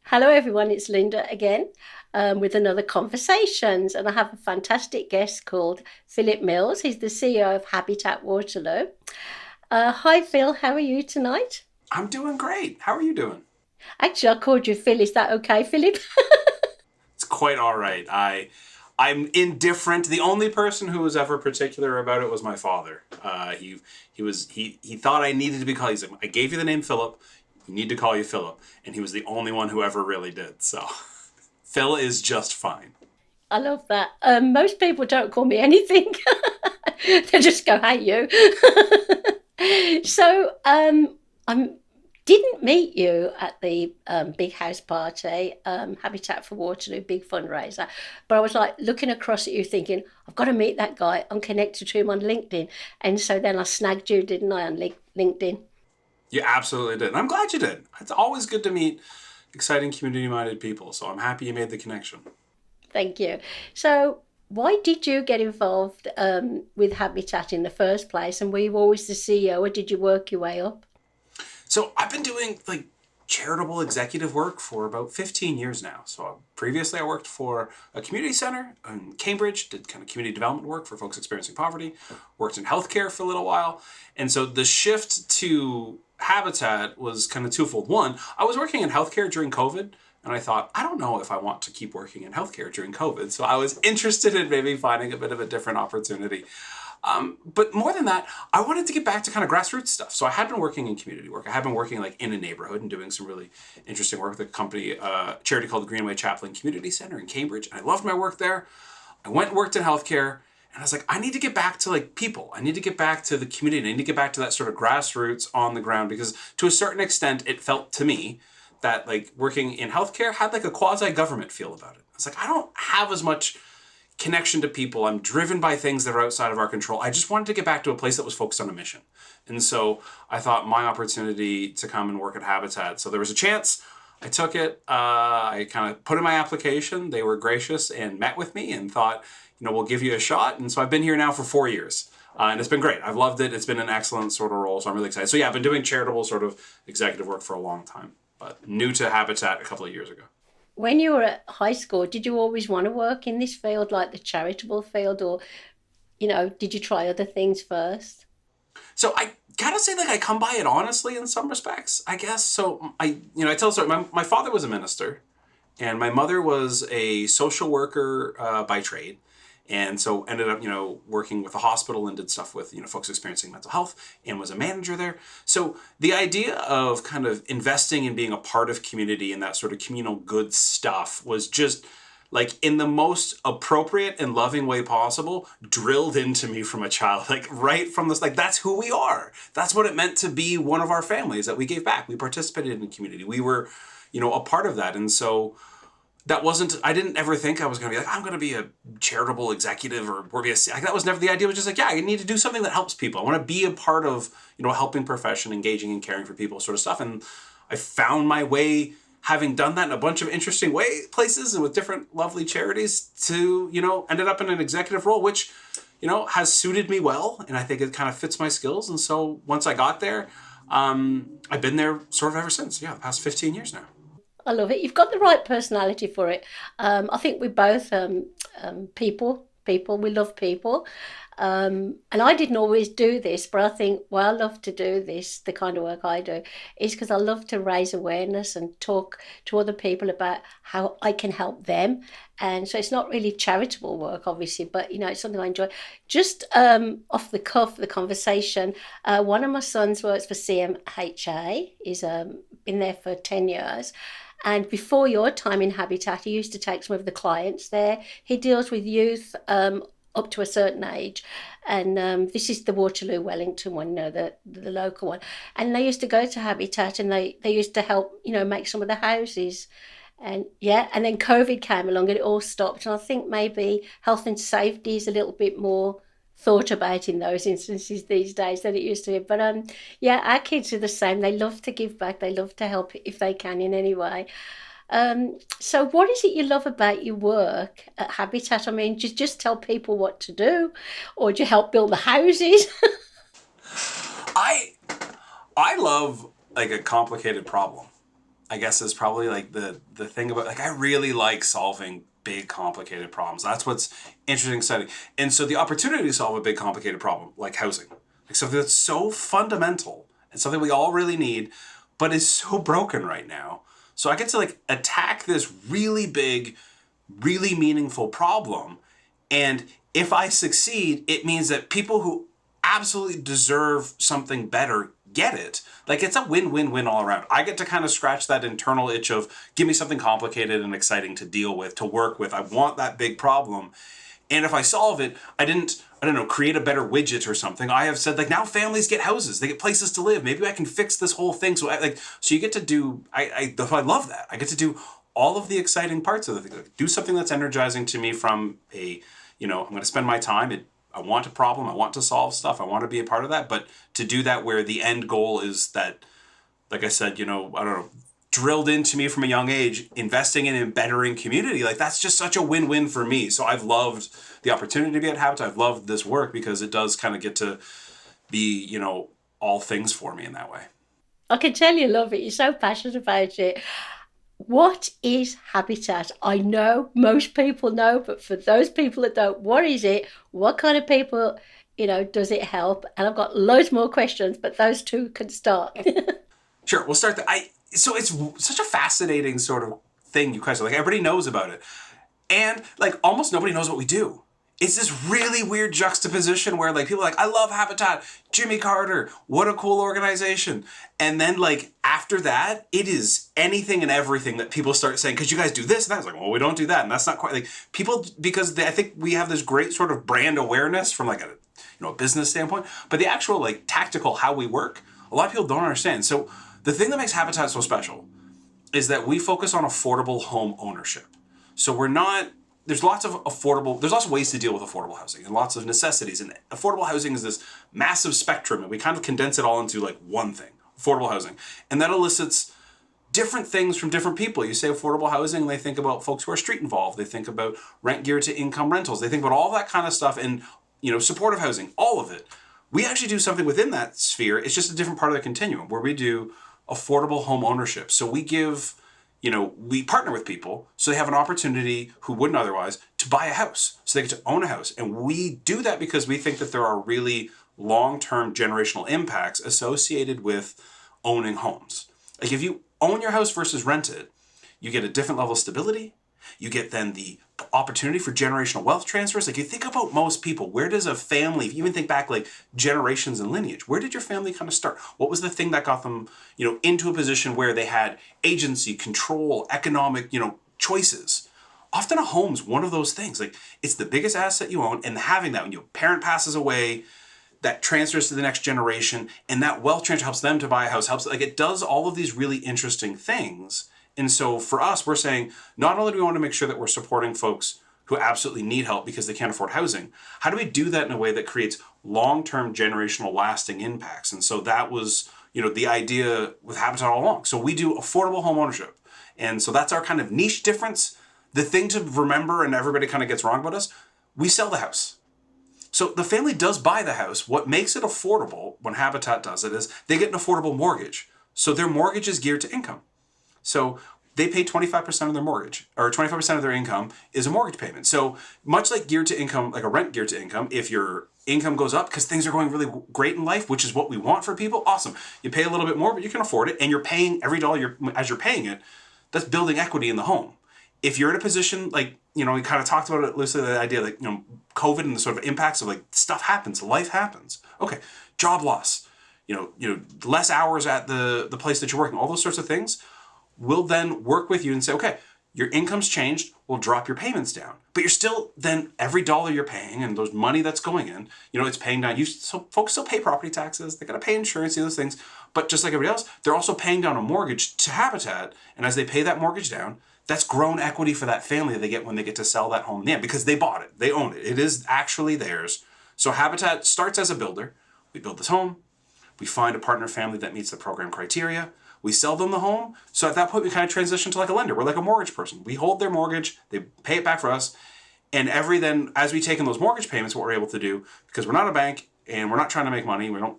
Hello, everyone. It's Linda again with another Conversations, and I have a fantastic guest called Philip Mills. He's the CEO of Habitat Waterloo. Hi, Phil. How are you tonight? I'm doing great. How are you doing? Actually, I called you Phil. Is that okay, Philip? It's quite all right. I'm indifferent. The only person who was ever particular about it was my father. He thought I needed to be called. He's like, I gave you the name Philip. You need to call you Philip, and he was the only one who ever really did. So Phil is just fine. I love that. Most people don't call me anything. They just go, "Hey, you." So I didn't meet you at the big house party, Habitat for Waterloo, big fundraiser. But I was like looking across at you, thinking, "I've got to meet that guy. I'm connected to him on LinkedIn." And so then I snagged you, didn't I, on LinkedIn? You absolutely did. And I'm glad you did. It's always good to meet exciting community-minded people. So I'm happy you made the connection. Thank you. So, why did you get involved with Habitat in the first place? And were you always the CEO, or did you work your way up? So I've been doing like charitable executive work for about 15 years now. So previously I worked for a community center in Cambridge, did kind of community development work for folks experiencing poverty, worked in healthcare for a little while. And so the shift to Habitat was kind of twofold. One, I was working in healthcare during COVID, and I thought, I don't know if I want to keep working in healthcare during COVID. So I was interested in maybe finding a bit of a different opportunity. But more than that, I wanted to get back to kind of grassroots stuff. So I had been working in community work. I had been working like in a neighborhood and doing some really interesting work with a company, charity called the Greenway Chaplain Community Center in Cambridge. And I loved my work there. I went and worked in healthcare, and I was like, I need to get back to like people. I need to get back to the community. I need to get back to that sort of grassroots on the ground, because to a certain extent, it felt to me that like working in healthcare had like a quasi government feel about it. I was like, I don't have as much connection to people. I'm driven by things that are outside of our control. I just wanted to get back to a place that was focused on a mission. And so I thought my opportunity to come and work at Habitat. So there was a chance. I took it. I kind of put in my application. They were gracious and met with me and thought, we'll give you a shot. And so I've been here now for 4 years. And it's been great. I've loved it. It's been an excellent sort of role. So I'm really excited. So yeah, I've been doing charitable sort of executive work for a long time, but new to Habitat a couple of years ago. When you were at high school, did you always want to work in this field, like the charitable field, or, did you try other things first? So I gotta say, like, I come by it honestly in some respects, I guess. So I tell a story. My father was a minister, and my mother was a social worker by trade, and so ended up, working with a hospital and did stuff with, folks experiencing mental health, and was a manager there. So the idea of kind of investing and being a part of community and that sort of communal good stuff was just like in the most appropriate and loving way possible, drilled into me from a child, like right from this, like that's who we are. That's what it meant to be one of our families, that we gave back. We participated in the community. We were, a part of that. And so that wasn't, I didn't ever think I was going to be like, I'm going to be a charitable executive or be a, like, that was never the idea. It was just like, yeah, I need to do something that helps people. I want to be a part of, a helping profession, engaging and caring for people sort of stuff. And I found my way, having done that in a bunch of interesting places and with different lovely charities, to, ended up in an executive role, which, has suited me well. And I think it kind of fits my skills. And so once I got there, I've been there sort of ever since. Yeah, the past 15 years now. I love it. You've got the right personality for it. I think we both people. We love people. And I didn't always do this, but I think, well, I love to do this, the kind of work I do, is because I love to raise awareness and talk to other people about how I can help them. And so it's not really charitable work, obviously, but it's something I enjoy. Just off the cuff, the conversation. One of my sons works for CMHA. He's been there for 10 years. And before your time in Habitat, he used to take some of the clients there. He deals with youth up to a certain age. And this is the Waterloo Wellington one, the local one. And they used to go to Habitat, and they used to help, make some of the houses. And yeah, and then COVID came along and it all stopped. And I think maybe health and safety is a little bit more thought about in those instances these days than it used to be. But yeah, our kids are the same. They love to give back. They love to help if they can in any way. So what is it you love about your work at Habitat? I mean, just tell people what to do, or do you help build the houses? I I love like a complicated problem. I guess is probably like the thing about, like, I really like solving big complicated problems. That's what's interesting, exciting. And so the opportunity to solve a big complicated problem like housing, like something that's so fundamental and something we all really need, but is so broken right now. So I get to like attack this really big, really meaningful problem. And if I succeed, it means that people who absolutely deserve something better get it. Like, it's a win-win-win all around. I get to kind of scratch that internal itch of, give me something complicated and exciting to deal with, to work with. I want that big problem. And if I solve it, I don't know, create a better widget or something. I have said, like, now families get houses, they get places to live. Maybe I can fix this whole thing. So you get to do, I love that. I get to do all of the exciting parts of the thing. Like, do something that's energizing to me from a, I'm going to spend my time. I want a problem. I want to solve stuff. I want to be a part of that. But to do that where the end goal is that, like I said, I don't know, drilled into me from a young age, investing in and bettering community, like, that's just such a win-win for me. So I've loved the opportunity to be at Habitat. I've loved this work because it does kind of get to be, all things for me in that way. I can tell you love it. You're so passionate about it. What is Habitat? I know most people know, but for those people that don't, what is it? What kind of people, does it help? And I've got loads more questions, but those two can start. Sure, we'll start. So it's such a fascinating sort of thing. You guys are like, everybody knows about it, and like almost nobody knows what we do. It's this really weird juxtaposition where like people are like, I love Habitat, Jimmy Carter, what a cool organization. And then like after that, it is anything and everything that people start saying, because you guys do this and that. It's like, well, we don't do that. And that's not quite like people, because I think we have this great sort of brand awareness from like a business standpoint, but the actual like tactical how we work, a lot of people don't understand. So the thing that makes Habitat so special is that we focus on affordable home ownership. So there's lots of ways to deal with affordable housing and lots of necessities. And affordable housing is this massive spectrum, and we kind of condense it all into like one thing, affordable housing. And that elicits different things from different people. You say affordable housing, they think about folks who are street involved. They think about rent geared to income rentals. They think about all that kind of stuff and, supportive housing, all of it. We actually do something within that sphere. It's just a different part of the continuum where we do affordable home ownership. So we partner with people so they have an opportunity who wouldn't otherwise to buy a house, so they get to own a house. And we do that because we think that there are really long-term generational impacts associated with owning homes. Like, if you own your house versus rent it, you get a different level of stability. You get then the opportunity for generational wealth transfers. Like, you think about most people, where does a family, if you even think back like generations and lineage, where did your family kind of start? What was the thing that got them, into a position where they had agency, control, economic, choices? Often a home's one of those things. Like, it's the biggest asset you own, and having that when your parent passes away, that transfers to the next generation, and that wealth transfer helps them to buy a house, it does all of these really interesting things. And so for us, we're saying, not only do we want to make sure that we're supporting folks who absolutely need help because they can't afford housing, how do we do that in a way that creates long-term generational lasting impacts? And so that was, the idea with Habitat all along. So we do affordable home ownership. And so that's our kind of niche difference. The thing to remember, and everybody kind of gets wrong about us, we sell the house. So the family does buy the house. What makes it affordable when Habitat does it is they get an affordable mortgage. So their mortgage is geared to income. So they pay 25% of their mortgage, or 25% of their income is a mortgage payment. So much like geared to income, like a rent geared to income, if your income goes up because things are going really great in life, which is what we want for people, awesome. You pay a little bit more, but you can afford it, and you're paying every dollar as you're paying it, that's building equity in the home. If you're in a position like, we kind of talked about it loosely, the idea like, COVID and the sort of impacts of like stuff happens, life happens. Okay, job loss, less hours at the place that you're working, all those sorts of things. We'll then work with you and say, okay, your income's changed, we'll drop your payments down. But you're still, then every dollar you're paying and those money that's going in, it's paying down. So folks still pay property taxes, they gotta pay insurance, those things. But just like everybody else, they're also paying down a mortgage to Habitat. And as they pay that mortgage down, that's grown equity for that family they get when they get to sell that home in the end, because they bought it, they own it. It is actually theirs. So Habitat starts as a builder. We build this home, we find a partner family that meets the program criteria. We sell them the home. So at that point, we kind of transition to like a lender. We're like a mortgage person. We hold their mortgage, they pay it back for us. And as we take in those mortgage payments, what we're able to do, because we're not a bank and we're not trying to make money. We don't,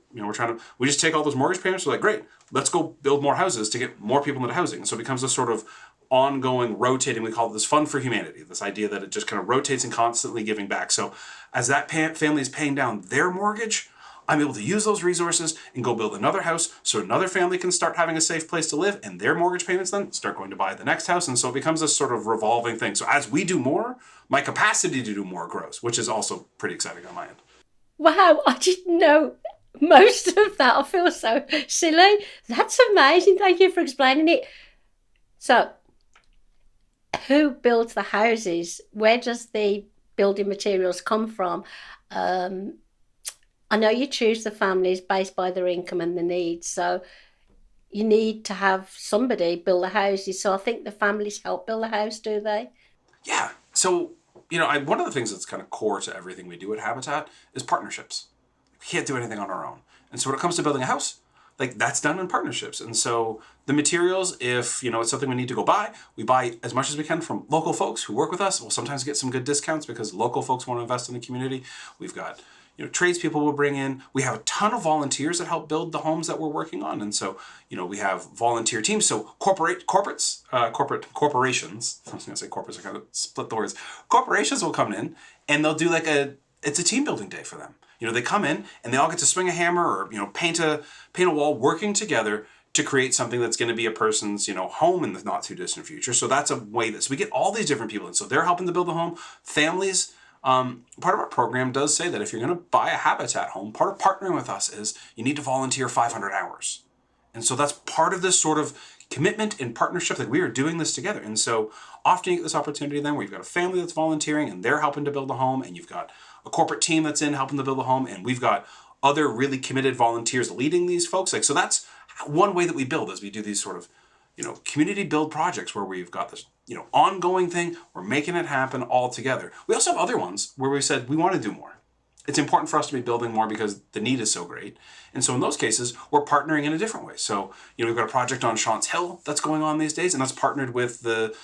we just take all those mortgage payments. We're like, great, let's go build more houses to get more people into housing. And so it becomes a sort of ongoing, rotating, we call it this fund for humanity, this idea that it just kind of rotates and constantly giving back. So as that family is paying down their mortgage, I'm able to use those resources and go build another house so another family can start having a safe place to live, and their mortgage payments then start going to buy the next house. And so it becomes this sort of revolving thing. So as we do more, my capacity to do more grows, which is also pretty exciting on my end. Wow, I didn't know most of that. I feel so silly. That's amazing. Thank you for explaining it. So, who builds the houses? Where does the building materials come from? Um, I know you choose the families based by their income and the needs. So, you need to have somebody build the houses. So, I think the families help build the house, do they? Yeah. So, one of the things that's kind of core to everything we do at Habitat is partnerships. We can't do anything on our own. And so when it comes to building a house, like that's done in partnerships. And so the materials, if it's something we need to go buy, we buy as much as we can from local folks who work with us. We'll sometimes get some good discounts because local folks want to invest in the community. We've got tradespeople we'll bring in. We have a ton of volunteers that help build the homes that we're working on, and so we have volunteer teams. So corporations. I was going to say corporates. I kind of split the words. Corporations will come in and they'll do it's a team building day for them. They come in and they all get to swing a hammer or paint a wall, working together to create something that's going to be a person's home in the not too distant future. So that's a way that so we get all these different people in. So they're helping to build the home. Families. Part of our program does say that if you're going to buy a Habitat home, part of partnering with us is you need to volunteer 500 hours. And so that's part of this sort of commitment and partnership that we are doing this together. And so often you get this opportunity then where you've got a family that's volunteering and they're helping to build the home, and you've got a corporate team that's in helping to build the home, and we've got other really committed volunteers leading these folks. So that's one way that we build is we do these sort of community build projects where we've got this ongoing thing. We're making it happen all together. We also have other ones where we said we want to do more. It's important for us to be building more because the need is so great. And so in those cases, we're partnering in a different way. So, we've got a project on Shantz Hill that's going on these days, and that's partnered with the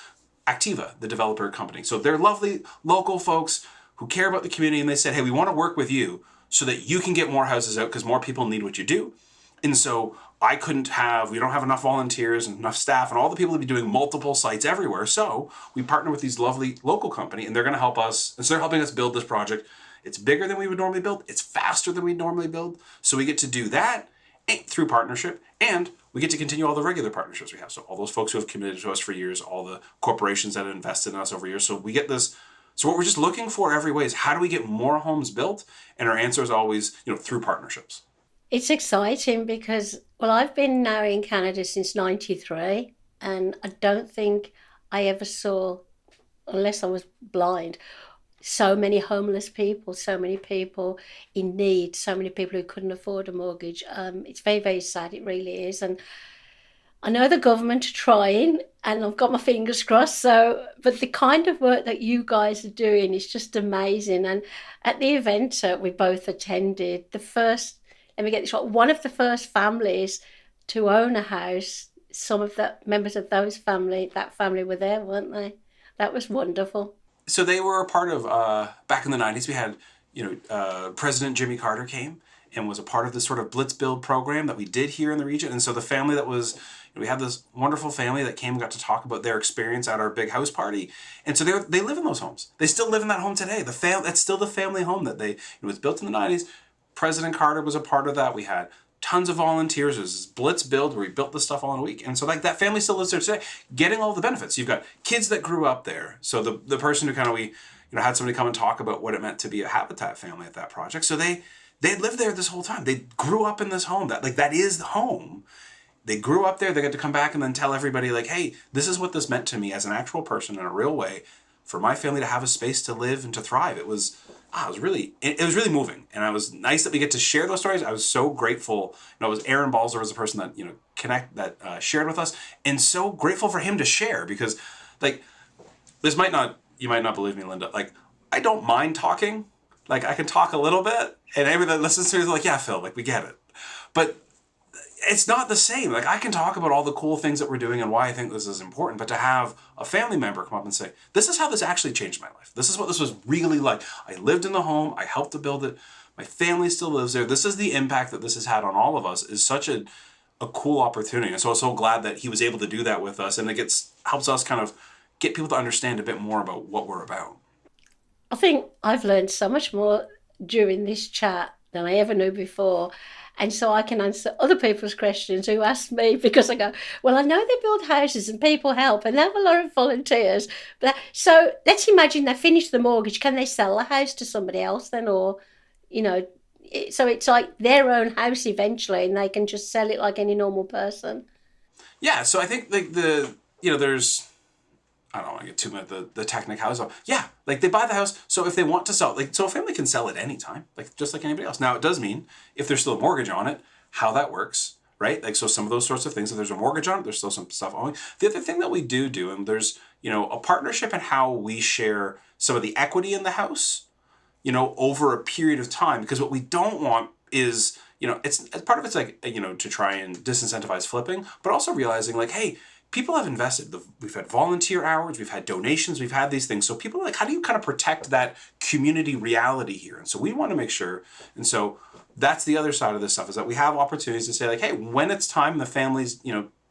Activa, the developer company. So they're lovely local folks who care about the community, and they said, hey, we want to work with you so that you can get more houses out because more people need what you do. And so we don't have enough volunteers and enough staff and all the people to be doing multiple sites everywhere. So we partner with these lovely local company, and they're going to help us. And so they're helping us build this project. It's bigger than we would normally build. It's faster than we'd normally build. So we get to do that through partnership, and we get to continue all the regular partnerships we have. So all those folks who have committed to us for years, all the corporations that have invested in us over years. So we get this. So what we're just looking for every way is how do we get more homes built? And our answer is always, through partnerships. It's exciting because, well, I've been now in Canada since '93, and I don't think I ever saw, unless I was blind, so many homeless people, so many people in need, so many people who couldn't afford a mortgage. It's very, very sad. It really is. And I know the government are trying, and I've got my fingers crossed. So, but the kind of work that you guys are doing is just amazing. And at the event that we both attended, let me get this right, one of the first families to own a house, some of the members of that family were there, weren't they? That was wonderful. So they were a part of, back in the 90s, we had, President Jimmy Carter came and was a part of this sort of Blitz Build program that we did here in the region. And so the family we had this wonderful family that came and got to talk about their experience at our big house party. And so they live in those homes. They still live in that home today. That's still the family home that it was built in the 90s. President Carter was a part of that. We had tons of volunteers. It was this Blitz Build where we built this stuff all in a week. And so that family still lives there today, getting all the benefits. You've got kids that grew up there. So the person who kind of had somebody come and talk about what it meant to be a Habitat family at that project. So they lived there this whole time. They grew up in this home. That is the home. They grew up there. They get to come back and then tell everybody hey, this is what this meant to me as an actual person in a real way for my family to have a space to live and to thrive. It was really moving, and it was nice that we get to share those stories. I was so grateful. It was Aaron Balzer was the person that shared with us, and so grateful for him to share because you might not believe me, Linda. I don't mind talking. I can talk a little bit, and everybody that listens to me is like, yeah, Phil, we get it. But it's not the same. Like, I can talk about all the cool things that we're doing and why I think this is important, but to have a family member come up and say, this is how this actually changed my life. This is what this was really like. I lived in the home. I helped to build it. My family still lives there. This is the impact that this has had on all of us, is such a cool opportunity. And so I'm so glad that he was able to do that with us. And it helps us kind of get people to understand a bit more about what we're about. I think I've learned so much more during this chat than I ever knew before. And so I can answer other people's questions who ask me, because I go, well, I know they build houses and people help and they have a lot of volunteers. But so let's imagine they finish the mortgage. Can they sell the house to somebody else then? Or, you know, so it's like their own house eventually and they can just sell it like any normal person. Yeah, so I think like there's, I don't want to get too much the technicalities of, yeah, like they buy the house. So if they want to sell, like, so a family can sell at any time, like just like anybody else. Now it does mean if there's still a mortgage on it, how that works, right? Like, so some of those sorts of things, if there's a mortgage on it, there's still some stuff owing. The other thing that we do, and there's, a partnership in how we share some of the equity in the house, over a period of time, because what we don't want is, it's part of it's like, to try and disincentivize flipping, but also realizing like, hey, people have invested. We've had volunteer hours, we've had donations, we've had these things. So people are like, how do you kind of protect that community reality here? And so we want to make sure. And so that's the other side of this stuff, is that we have opportunities to say like, hey, when it's time, the families,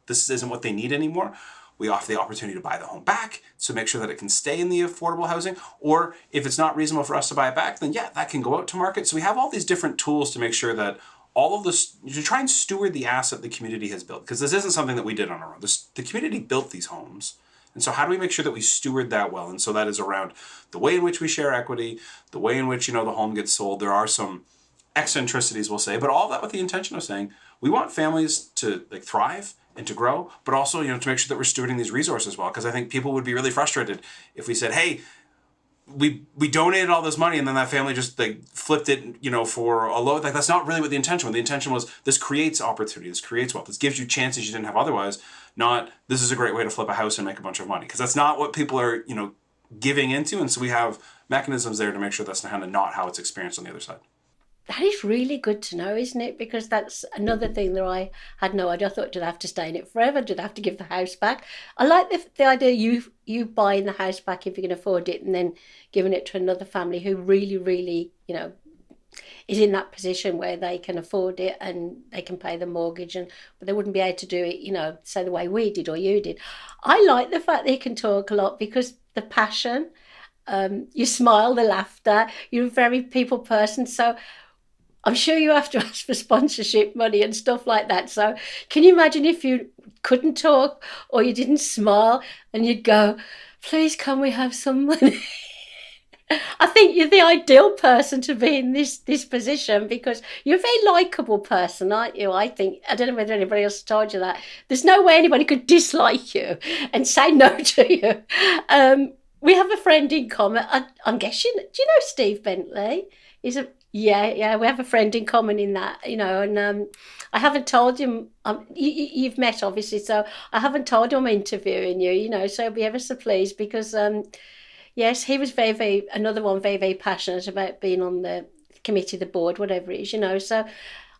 this isn't what they need anymore, we offer the opportunity to buy the home back, so make sure that it can stay in the affordable housing. Or if it's not reasonable for us to buy it back, then yeah, that can go out to market. So we have all these different tools to make sure that all of this, to try and steward the asset the community has built. Because this isn't something that we did on our own. The community built these homes. And so how do we make sure that we steward that well? And so that is around the way in which we share equity, the way in which, the home gets sold. There are some eccentricities, we'll say, but all of that with the intention of saying, we want families to like thrive and to grow, but also, to make sure that we're stewarding these resources well. Because I think people would be really frustrated if we said, hey, we donated all this money and then that family just like flipped it, for a low, like that's not really what the intention was. The intention was, this creates opportunity, this creates wealth, this gives you chances you didn't have otherwise, not this is a great way to flip a house and make a bunch of money. Because that's not what people are, giving into. And so we have mechanisms there to make sure that's kind of not how it's experienced on the other side. That is really good to know, isn't it? Because that's another thing that I had no idea. I thought, did I have to stay in it forever? Did I have to give the house back? I like the idea you buying the house back if you can afford it, and then giving it to another family who really, really, is in that position where they can afford it and they can pay the mortgage, but they wouldn't be able to do it, say the way we did or you did. I like the fact that you can talk a lot, because the passion, you smile, the laughter, you're a very people person. So I'm sure you have to ask for sponsorship money and stuff like that. So can you imagine if you couldn't talk or you didn't smile and you'd go, please, can we have some money? I think you're the ideal person to be in this position, because you're a very likable person, aren't you? I think, I don't know whether anybody else told you that. There's no way anybody could dislike you and say no to you. We have a friend in common. I'm guessing, do you know Steve Bentley? Yeah, we have a friend in common in that, and I haven't told him, you've met obviously, so I haven't told him I'm interviewing you, so I'll be ever so pleased, because, yes, he was very, very, another one very, very passionate about being on the committee, the board, whatever it is, so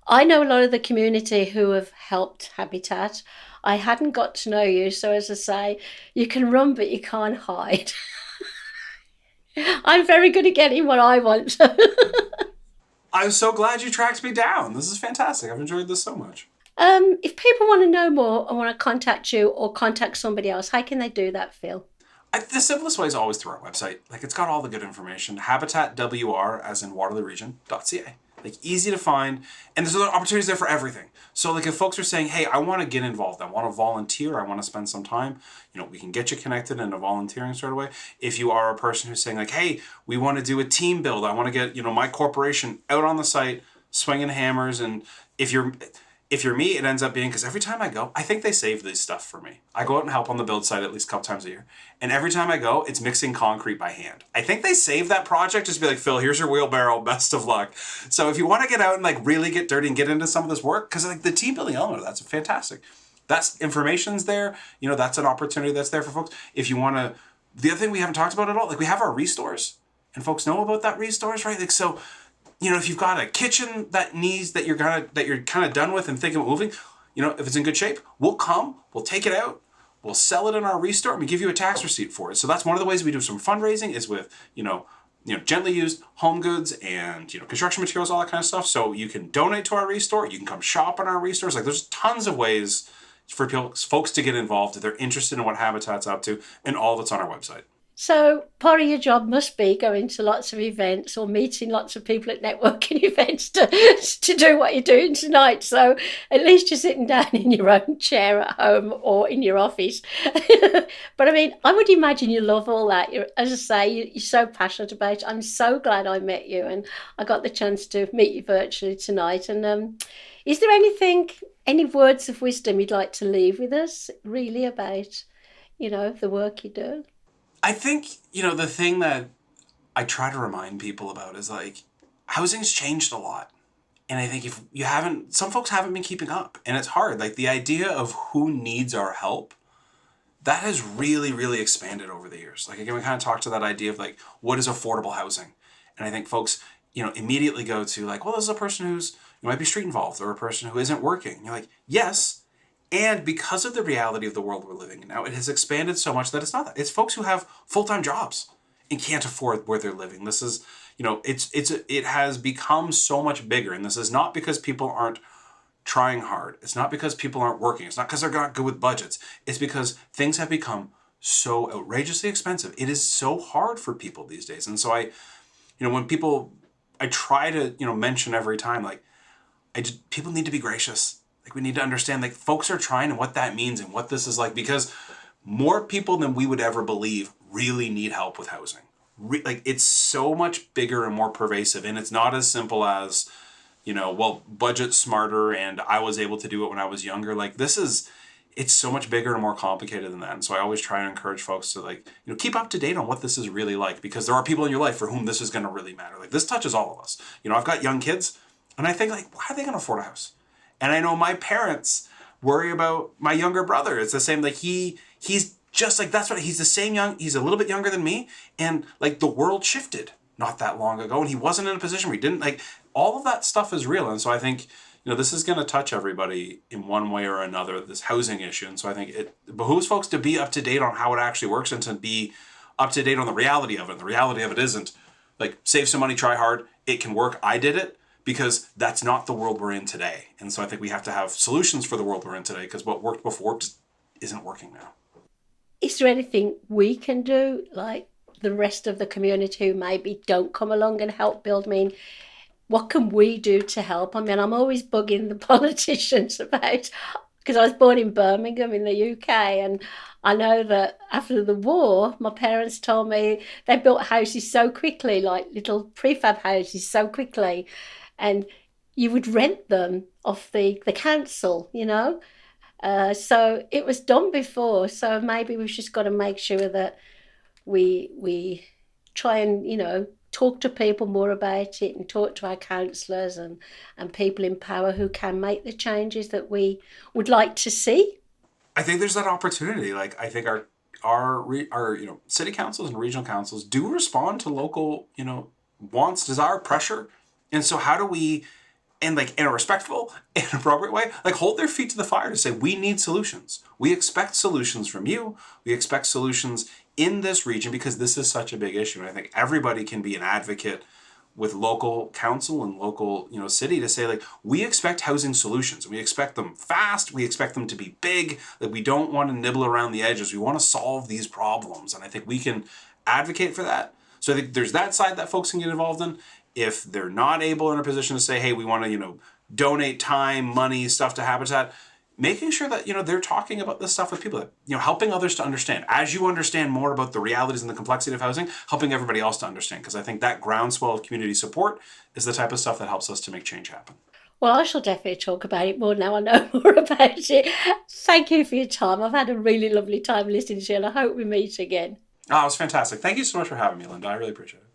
I know a lot of the community who have helped Habitat. I hadn't got to know you, so as I say, you can run, but you can't hide. I'm very good at getting what I want. I'm so glad you tracked me down. This is fantastic. I've enjoyed this so much. If people want to know more and want to contact you or contact somebody else, how can they do that, Phil? The simplest way is always through our website. Like, it's got all the good information. HabitatWR, as in Waterloo Region.ca. Like, easy to find. And there's other opportunities there for everything. So, like, if folks are saying, hey, I want to get involved, I want to volunteer, I want to spend some time, we can get you connected in a volunteering sort of way. If you are a person who's saying, like, hey, we want to do a team build, I want to get, my corporation out on the site, swinging hammers. And if you're me, it ends up being, because every time I go, I think they save this stuff for me. I go out and help on the build site at least a couple times a year. And every time I go, it's mixing concrete by hand. I think they save that project just to be like, Phil, here's your wheelbarrow, best of luck. So if you want to get out and like really get dirty and get into some of this work, because like the team building element, that's fantastic. That's information's there. That's an opportunity that's there for folks. If you want to, the other thing we haven't talked about at all, like we have our restores, and folks know about that restores, right? Like, so, if you've got a kitchen that you're kind of done with and thinking about moving, if it's in good shape, we'll come, we'll take it out, we'll sell it in our restore, and we give you a tax receipt for it. So that's one of the ways we do some fundraising is with, gently used home goods and, construction materials, all that kind of stuff. So you can donate to our restore, you can come shop in our restores. Like there's tons of ways for folks to get involved if they're interested in what Habitat's up to, and all that's on our website. So part of your job must be going to lots of events or meeting lots of people at networking events to do what you're doing tonight. So at least you're sitting down in your own chair at home or in your office. But I mean, I would imagine you love all that. As I say, you're so passionate about it. I'm so glad I met you and I got the chance to meet you virtually tonight. And is there any words of wisdom you'd like to leave with us really about, the work you do? I think, the thing that I try to remind people about is like housing's changed a lot. And I think if you haven't, some folks haven't been keeping up and it's hard. Like the idea of who needs our help, that has really, really expanded over the years. Like again, we kind of talked to that idea of like, what is affordable housing? And I think folks, immediately go to like, well, this is a person who's, might be street involved or a person who isn't working. And you're like, yes. And because of the reality of the world we're living in now, it has expanded so much that it's not that. It's folks who have full-time jobs and can't afford where they're living. This is, it has become so much bigger. And this is not because people aren't trying hard. It's not because people aren't working. It's not because they're not good with budgets. It's because things have become so outrageously expensive. It is so hard for people these days. And so when people, I try to, mention every time, like, people need to be gracious. Like we need to understand like folks are trying and what that means and what this is like, because more people than we would ever believe really need help with housing. Like it's so much bigger and more pervasive, and it's not as simple as, budget smarter and I was able to do it when I was younger. Like it's so much bigger and more complicated than that. And so I always try and encourage folks to like, keep up to date on what this is really like, because there are people in your life for whom this is going to really matter. Like this touches all of us. I've got young kids and I think like, why are they going to afford a house? And I know my parents worry about my younger brother. It's the same, like he's just like, he's the same he's a little bit younger than me. And like the world shifted not that long ago and he wasn't in a position where he didn't like, all of that stuff is real. And so I think, this is going to touch everybody in one way or another, this housing issue. And so I think it behooves folks to be up to date on how it actually works and to be up to date on the reality of it. The reality of it isn't like save some money, try hard. It can work. I did it. Because that's not the world we're in today. And so I think we have to have solutions for the world we're in today, because what worked before just isn't working now. Is there anything we can do, like the rest of the community who maybe don't come along and help build? I mean, what can we do to help? I mean, I'm always bugging the politicians about, because I was born in Birmingham in the UK, and I know that after the war, my parents told me they built houses so quickly, like little prefab houses so quickly, and you would rent them off the council. So it was done before. So maybe we've just got to make sure that we try and, talk to people more about it and talk to our councillors and people in power who can make the changes that we would like to see. I think there's that opportunity. Like I think our city councils and regional councils do respond to local, wants, desire, pressure. And so how do we, and like in a respectful and appropriate way, like hold their feet to the fire to say, we need solutions. We expect solutions from you. We expect solutions in this region because this is such a big issue. And I think everybody can be an advocate with local council and local, city to say like, we expect housing solutions. We expect them fast. We expect them to be big. Like we don't want to nibble around the edges. We want to solve these problems. And I think we can advocate for that. So I think there's that side that folks can get involved in. If they're not able in a position to say, hey, we want to, donate time, money, stuff to Habitat, making sure that, they're talking about this stuff with people, that, helping others to understand. As you understand more about the realities and the complexity of housing, helping everybody else to understand. Because I think that groundswell of community support is the type of stuff that helps us to make change happen. Well, I shall definitely talk about it more now I know more about it. Thank you for your time. I've had a really lovely time listening to you, and I hope we meet again. Oh, it was fantastic. Thank you so much for having me, Linda. I really appreciate it.